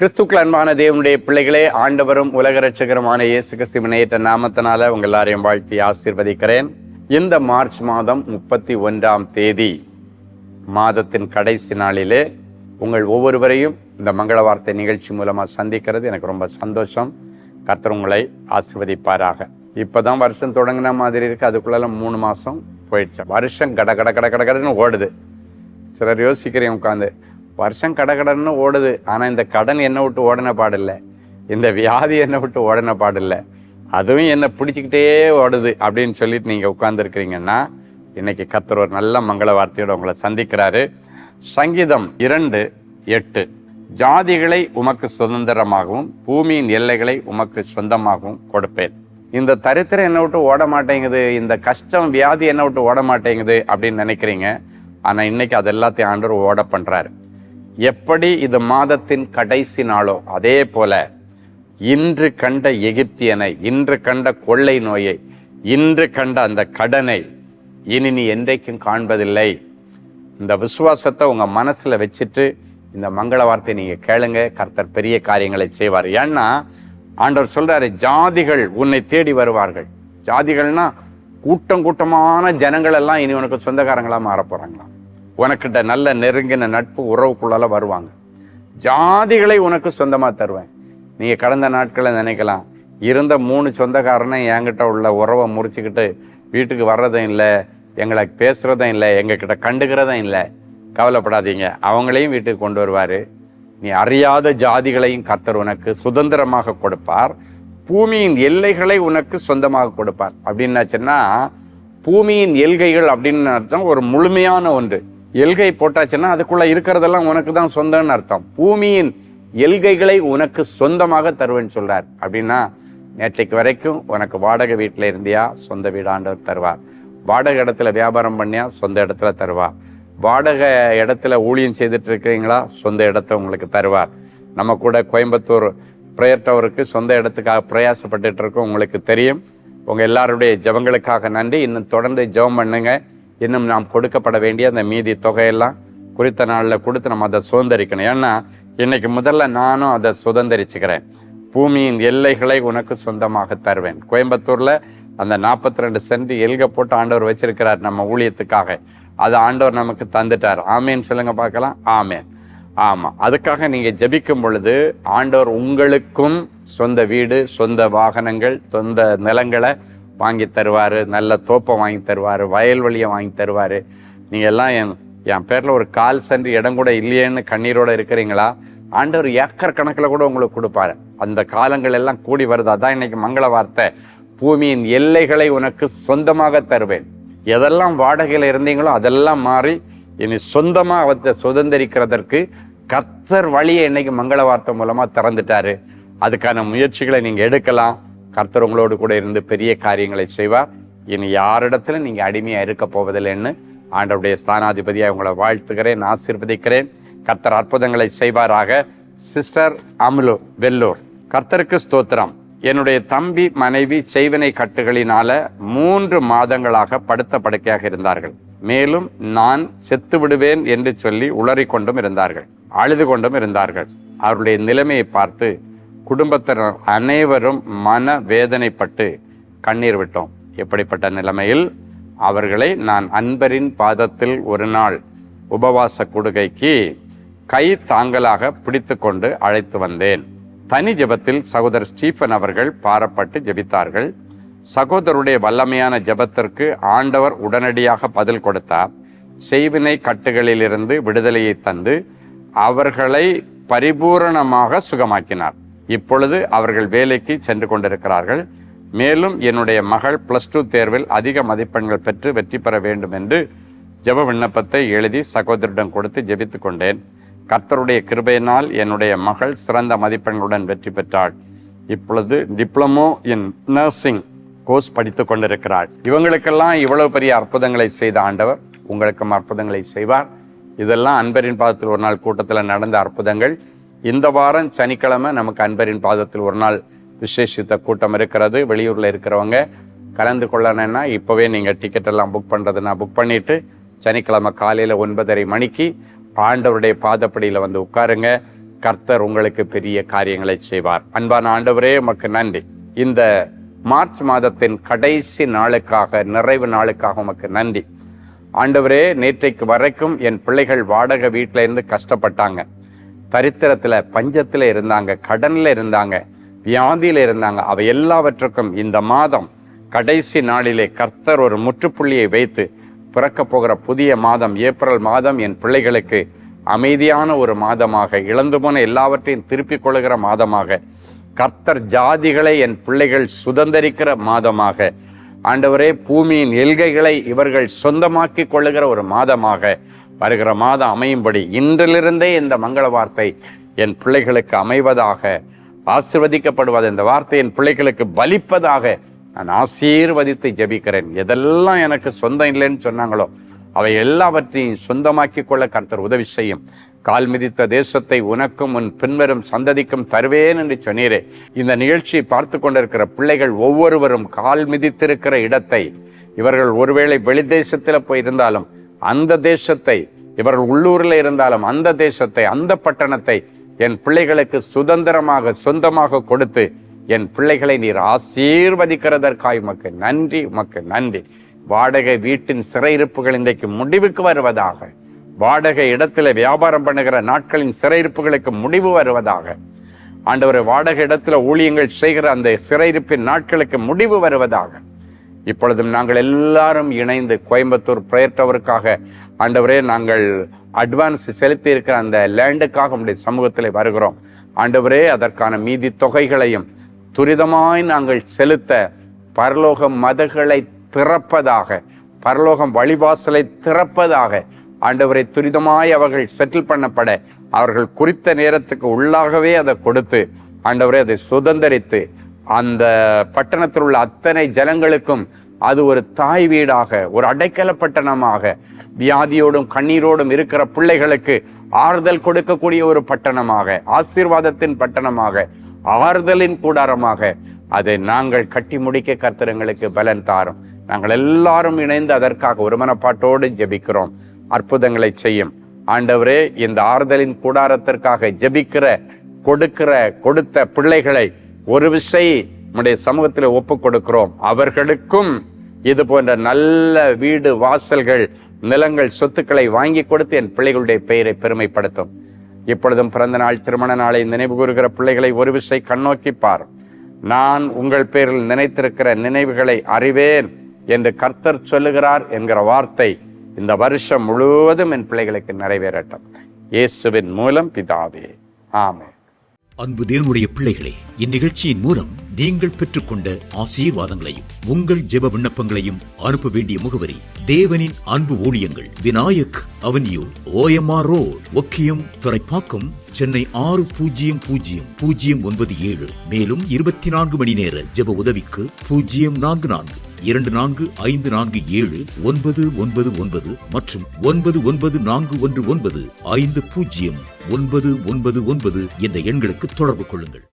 கிறிஸ்துக்கள் அன்பான தேவனுடைய பிள்ளைகளே, ஆண்டவரும் உலக இரட்சகருமான இயேசு கிறிஸ்துவின் ஏற்ற நாமத்தினால உங்கள் எல்லாரையும் வாழ்த்தி ஆசீர்வதிக்கிறேன். இந்த மார்ச் மாதம் 31ஆம் தேதி மாதத்தின் கடைசி நாளிலே உங்கள் ஒவ்வொருவரையும் இந்த மங்கள வார்த்தை நிகழ்ச்சி மூலமாக சந்திக்கிறது எனக்கு ரொம்ப சந்தோஷம். கர்த்தர் உங்களை ஆசீர்வதிப்பாராக. இப்போதான் வருஷம் தொடங்கின மாதிரி இருக்குது. அதுக்குள்ளெல்லாம் 3 மாதம் போயிடுச்சு. வருஷம் கட கட கட கட கடன்னு ஓடுது. சிலர் யோசிக்கிறேன் உட்காந்து, வருஷம் கடன்னு ஓடுது, ஆனால் இந்த கடன் என்னை விட்டு ஓடன பாடில்லை, இந்த வியாதி என்னை விட்டு ஓடன பாடில்லை, அதுவும் என்னை பிடிச்சிக்கிட்டே ஓடுது அப்படின்னு சொல்லிட்டு நீங்கள் உட்கார்ந்துருக்கிறீங்கன்னா, இன்னைக்கு கர்த்தர் ஒரு நல்ல மங்கள வார்த்தையோடு உங்களை சந்திக்கிறாரு. சங்கீதம் 2:8, ஜாதிகளை உமக்கு சுதந்திரமாகவும் பூமியின் எல்லைகளை உமக்கு சொந்தமாகவும் கொடுப்பேன். இந்த தரித்திரம் என்னை விட்டு ஓட மாட்டேங்குது, இந்த கஷ்டம் வியாதி என்னை விட்டு ஓட மாட்டேங்குது அப்படின்னு நினைக்கிறீங்க. ஆனால் இன்னைக்கு அது எல்லாத்தையும் ஆண்டவர் ஓட பண்ணுறாரு. எப்படி இது மாதத்தின் கடைசி நாளோ அதே போல இன்று கண்ட எகிப்தியனை, இன்று கண்ட கொள்ளை நோயை, இன்று கண்ட அந்த கடனை இனி நீ என்றைக்கும் காண்பதில்லை. இந்த விசுவாசத்தை உங்கள் மனசில் வச்சுட்டு இந்த மங்கள வார்த்தை நீங்கள் கேளுங்க. கர்த்தர் பெரிய காரியங்களை செய்வார். ஏன்னா ஆண்டவர் சொல்கிறாரு, ஜாதிகள் உன்னை தேடி வருவார்கள். ஜாதிகள்னா கூட்டம் கூட்டமான ஜனங்கள் எல்லாம் இனி உனக்கு சொந்தக்காரங்களாக மாற போகிறாங்களாம். உனக்கிட்ட நல்ல நெருங்கின நட்பு உறவுக்குள்ளால வருவாங்க. ஜாதிகளை உனக்கு சொந்தமாக தருவேன். நீங்கள் கடந்த நாட்களை நினைக்கலாம், இருந்த 3 சொந்தக்காரனை என்கிட்ட உள்ள உறவை முறிச்சுக்கிட்டு வீட்டுக்கு வர்றதும் இல்லை, எங்களை பேசுகிறதும் இல்லை, எங்ககிட்ட கண்டுக்கிறதும் இல்லை. கவலைப்படாதீங்க, அவங்களையும் வீட்டுக்கு கொண்டு வருவார். நீ அறியாத ஜாதிகளையும் கர்த்தர் உனக்கு சுதந்திரமாக கொடுப்பார். பூமியின் எல்லைகளை உனக்கு சொந்தமாக கொடுப்பார். அப்படின்னாச்சுன்னா பூமியின் எல்கைகள் அப்படின்னு அர்த்தம் ஒரு முழுமையான ஒன்று. எல்கை போட்டாச்சுன்னா அதுக்குள்ளே இருக்கிறதெல்லாம் உனக்கு தான் சொந்தம்னு அர்த்தம். பூமியின் எல்கைகளை உனக்கு சொந்தமாக தருவேன்னு சொல்கிறார். அப்படின்னா நேற்றைக்கு வரைக்கும் உனக்கு வாடகை வீட்டில் இருந்தியா, சொந்த வீடு ஆண்டவர் தருவார். வாடகை இடத்துல வியாபாரம் பண்ணியா, சொந்த இடத்துல தருவார். வாடகை இடத்துல ஊழியம் செய்துட்டு இருக்கிறீங்களா, சொந்த இடத்த உங்களுக்கு தருவார். நம்ம கூட கோயம்புத்தூர் ப்ரேயர் டவருக்கு சொந்த இடத்துக்காக பிரயாசப்பட்டுட்டு இருக்கோம். உங்களுக்கு தெரியும். உங்கள் எல்லாருடைய ஜெபங்களுக்காக நன்றி. இன்னும் தொடர்ந்து ஜெபம் பண்ணுங்க. இன்னும் நாம் கொடுக்கப்பட வேண்டிய அந்த மீதி தொகையெல்லாம் குறித்த நாளில் கொடுத்து நம்ம அதை சுதந்திரிக்கணும். ஏன்னா இன்னைக்கு முதல்ல நானும் அதை சுதந்திரிச்சுக்கிறேன். பூமியின் எல்லைகளை உனக்கு சொந்தமாக தருவேன். கோயம்புத்தூரில் அந்த 42 சென்ட் எல்கை போட்டு ஆண்டவர் வச்சிருக்கிறார் நம்ம ஊழியத்துக்காக. அதை ஆண்டவர் நமக்கு தந்துட்டார். ஆமேன்னு சொல்லுங்க பார்க்கலாம். ஆமேன். ஆமாம், அதுக்காக நீங்கள் ஜெபிக்கும் பொழுது ஆண்டவர் உங்களுக்கும் சொந்த வீடு, சொந்த வாகனங்கள், சொந்த நிலங்களை வாங்கி தருவார். நல்ல தோப்பை வாங்கி தருவார். வயல்வெளியை வாங்கி தருவார். நீங்கள் எல்லாம் என் பேரில் ஒரு கால் சென்று இடம் கூட இல்லையேன்னு கண்ணீரோடு இருக்கிறீங்களா, ஆண்டவர் ஏக்கர் கணக்கில் கூட உங்களுக்கு கொடுப்பாரு. அந்த காலங்கள் எல்லாம் கூடி வருது. அதான் இன்னைக்கு மங்கள வார்த்தை. பூமியின் எல்லைகளை உனக்கு சொந்தமாக தருவேன். எதெல்லாம் வாடகையில் இருந்தீங்களோ அதெல்லாம் மாறி இனி சொந்தமாக அவற்றை சுதந்திரிக்கிறதற்கு கர்த்தர் வழியை இன்னைக்கு மங்கள வார்த்தை மூலமாக திறந்துட்டாரு. அதுக்கான முயற்சிகளை நீங்கள் எடுக்கலாம். கர்த்தர் உங்களோடு கூட இருந்து பெரிய காரியங்களை செய்வார். இனி யாரிடத்துல நீங்கள் அடிமையாக இருக்க போவதில்லைன்னு ஆண்டவருடைய ஸ்தானாதிபதியாக உங்களை வாழ்த்துகிறேன், ஆசீர்வதிக்கிறேன். கர்த்தர் அற்புதங்களை செய்வாராக. சிஸ்டர் அமுலு, வெள்ளூர். கர்த்தருக்கு ஸ்தோத்திரம். என்னுடைய தம்பி மனைவி செய்வினை கட்டுகளினால 3 மாதங்களாக படுத்த படுக்கையாக இருந்தார்கள். மேலும் நான் செத்து விடுவேன் என்று சொல்லி உளறி கொண்டும் இருந்தார்கள், அழுது கொண்டும் இருந்தார்கள். அவருடைய நிலைமையை பார்த்து குடும்பத்தினர் அனைவரும் மன வேதனைப்பட்டு கண்ணீர் விட்டோம். எப்படிப்பட்ட நிலைமையில் அவர்களை நான் அன்பரின் பாதத்தில் ஒரு நாள் உபவாச கொடுகைக்கு கை தாங்கலாக பிடித்து கொண்டு அழைத்து வந்தேன். தனி ஜெபத்தில் சகோதரர் ஸ்டீஃபன் அவர்கள் பாரப்பட்டு ஜெபித்தார்கள். சகோதரருடைய வல்லமையான ஜெபத்திற்கு ஆண்டவர் உடனடியாக பதில் கொடுத்தார். செய்வினை கட்டுகளிலிருந்து விடுதலையை தந்து அவர்களை பரிபூரணமாக சுகமாக்கினார். இப்பொழுது அவர்கள் வேலைக்கு சென்று கொண்டிருக்கிறார்கள். மேலும் என்னுடைய மகள் +2 தேர்வில் அதிக மதிப்பெண்கள் பெற்று வெற்றி பெற வேண்டும் என்று ஜெப விண்ணப்பத்தை எழுதி சகோதரிடம் கொடுத்து ஜெபித்து கொண்டேன். கர்த்தருடைய கிருபையினால் என்னுடைய மகள் சிறந்த மதிப்பெண்களுடன் வெற்றி பெற்றாள். இப்பொழுது டிப்ளமோ இன் நர்சிங் கோர்ஸ் படித்து கொண்டிருக்கிறாள். இவங்களுக்கெல்லாம் இவ்வளவு பெரிய அற்புதங்களை செய்த ஆண்டவர் உங்களுக்கும் அற்புதங்களை செய்வார். இதெல்லாம் அன்பரின் பாதத்தில் ஒரு நாள் கூட்டத்தில் நடந்த அற்புதங்கள். இந்த வாரம் சனிக்கிழமை நமக்கு அன்பரின் பாதத்தில் ஒரு நாள் விசேஷித்த கூட்டம் இருக்கிறது. வெளியூரில் இருக்கிறவங்க கலந்து கொள்ளணும்னா இப்போவே நீங்கள் டிக்கெட் எல்லாம் புக் பண்ணுறதுன்னா புக் பண்ணிவிட்டு சனிக்கிழமை காலையில் 9:30 மணிக்கு ஆண்டவருடைய பாதப்படியில் வந்து உட்காருங்க. கர்த்தர் உங்களுக்கு பெரிய காரியங்களை செய்வார். அன்பான ஆண்டவரே, உமக்கு நன்றி. இந்த மார்ச் மாதத்தின் கடைசி நாளுக்காக, நிறைவு நாளுக்காக உமக்கு நன்றி. ஆண்டவரே, நேற்றைக்கு வரைக்கும் என் பிள்ளைகள் வாடகை வீட்டில் இருந்து கஷ்டப்பட்டாங்க. தரித்திரத்தில், பஞ்சத்தில் இருந்தாங்க, கடனில் இருந்தாங்க, வியாதியில் இருந்தாங்க. அவை எல்லாவற்றுக்கும் இந்த மாதம் கடைசி நாளிலே கர்த்தர் ஒரு முற்றுப்புள்ளியை வைத்து பிறக்க போகிற புதிய மாதம் ஏப்ரல் மாதம் என் பிள்ளைகளுக்கு அமைதியான ஒரு மாதமாக, இழந்து போன எல்லாவற்றையும் திருப்பிக் கொள்கிற மாதமாக, கர்த்தர் ஜாதிகளை என் பிள்ளைகள் சுதந்தரிக்கிற மாதமாக, ஆண்டவரே, பூமியின் எல்கைகளை இவர்கள் சொந்தமாக்கி கொள்ளுகிற ஒரு மாதமாக வருகிற மாதம் அமையும்படி இன்றிலிருந்தே இந்த மங்கள வார்த்தை என் பிள்ளைகளுக்கு அமைவதாக, ஆசீர்வதிக்கப்படுவது இந்த வார்த்தை என் பிள்ளைகளுக்கு பலிப்பதாக நான் ஆசீர்வதித்து ஜெபிக்கிறேன். எதெல்லாம் எனக்கு சொந்தம் இல்லைன்னு சொன்னாங்களோ அவை எல்லாவற்றையும் சொந்தமாக்கி கொள்ள கர்த்தர் உதவி செய்யும். கால் மிதித்த தேசத்தை உனக்கும் உன் பின்வரும் சந்ததிக்கும் தருவேன் என்று சொன்னீரே. இந்த நிகழ்ச்சியை பார்த்து கொண்டிருக்கிற பிள்ளைகள் ஒவ்வொருவரும் கால் மிதித்திருக்கிற இடத்தை, இவர்கள் ஒருவேளை வெளி தேசத்தில் போய் இருந்தாலும் அந்த தேசத்தை, இவர்கள் உள்ளூரில் இருந்தாலும் அந்த தேசத்தை, அந்த பட்டணத்தை என் பிள்ளைகளுக்கு சுதந்திரமாக சொந்தமாக கொடுத்து என் பிள்ளைகளை நீர் ஆசீர்வதிக்கிறதற்காய் உமக்கு நன்றி, உமக்கு நன்றி. வாடகை வீட்டின் சிறையிருப்புகள் இன்றைக்கு முடிவுக்கு வருவதாக. வாடகை இடத்துல வியாபாரம் பண்ணுகிற நாட்களின் சிறையிருப்புகளுக்கு முடிவு வருவதாக. ஆண்டவரே, வாடகை இடத்துல ஊழியங்கள் செய்கிற அந்த சிறையிருப்பின் நாட்களுக்கு முடிவு வருவதாக. இப்பொழுதும் நாங்கள் எல்லாரும் இணைந்து கோயம்புத்தூர் பிரேயர் டவருக்காக ஆண்டவரே, நாங்கள் அட்வான்ஸ் செலுத்தி இருக்கிற அந்த லேண்டுக்காக உம்முடைய சமூகத்தில் வருகிறோம். ஆண்டவரே, அதற்கான மீதி தொகைகளையும் துரிதமாய் நாங்கள் செலுத்த பரலோக மதகளை திறப்பதாக, பரலோகம் வழிவாசலை திறப்பதாக. ஆண்டவரை, துரிதமாய் அவர்கள் செட்டில் பண்ணப்பட அவர்கள் குறித்த நேரத்துக்கு உள்ளாகவே அதை கொடுத்து, ஆண்டவரை, அதை சுதந்தரித்து அந்த பட்டணத்தில் உள்ள அத்தனை ஜனங்களுக்கும் அது ஒரு தாய் வீடாக, ஒரு அடைக்கல பட்டணமாக, வியாதியோடும் கண்ணீரோடும் இருக்கிற பிள்ளைகளுக்கு ஆறுதல் கொடுக்கக்கூடிய ஒரு பட்டணமாக, ஆசீர்வாதத்தின் பட்டணமாக, ஆறுதலின் கூடாரமாக அதை நாங்கள் கட்டி முடிக்க கர்த்தர் எங்களுக்கு பலன் தாரும். நாங்கள் எல்லாரும் இணைந்து அதற்காக ஒரு மனப்பாட்டோடு ஜெபிக்கிறோம். அற்புதங்களை செய்யும் ஆண்டவரே. இந்த ஆறுதலின் கூடாரத்திற்காக ஜெபிக்கிற கொடுத்த பிள்ளைகளை ஒரு விசை நம்முடைய சமூகத்தில் ஒப்பு கொடுக்கிறோம். அவர்களுக்கும் இது போன்ற நல்ல வீடு, வாசல்கள், நிலங்கள், சொத்துக்களை வாங்கி கொடுத்து என் பிள்ளைகளுடைய பெயரை பெருமைப்படுத்தும். இப்பொழுதும் பிறந்த நாள், திருமண நாளை நினைவு கூறுகிற பிள்ளைகளை ஒரு விசை கண்ணோக்கி பார். நான் உங்கள் பேரில் நினைத்திருக்கிற நினைவுகளை அறிவேன் என்று கர்த்தர் சொல்லுகிறார் என்கிற வார்த்தை இந்த வருஷம் முழுவதும் என் பிள்ளைகளுக்கு நிறைவேறட்டும். இயேசுவின் மூலம் பிதாவே, ஆமென். அன்பு தேவனுடைய பிள்ளைகளே, இந்நிகழ்ச்சியின் மூலம் நீங்கள் பெற்றுக்கொண்ட ஆசீர்வாதங்களையும் உங்கள் ஜெப விண்ணப்பங்களையும் அனுப்ப வேண்டிய முகவரி: தேவனின் அன்பு ஊழியங்கள், Vinayak avenue, OMR road, Okkiyam, Thoraipakkam, Chennai 600097. மேலும் 24 மணி நேர ஜெப உதவிக்கு 044-24547-999 மற்றும் 9941150999 என்ற எண்களுக்கு தொடர்பு கொள்ளுங்கள்.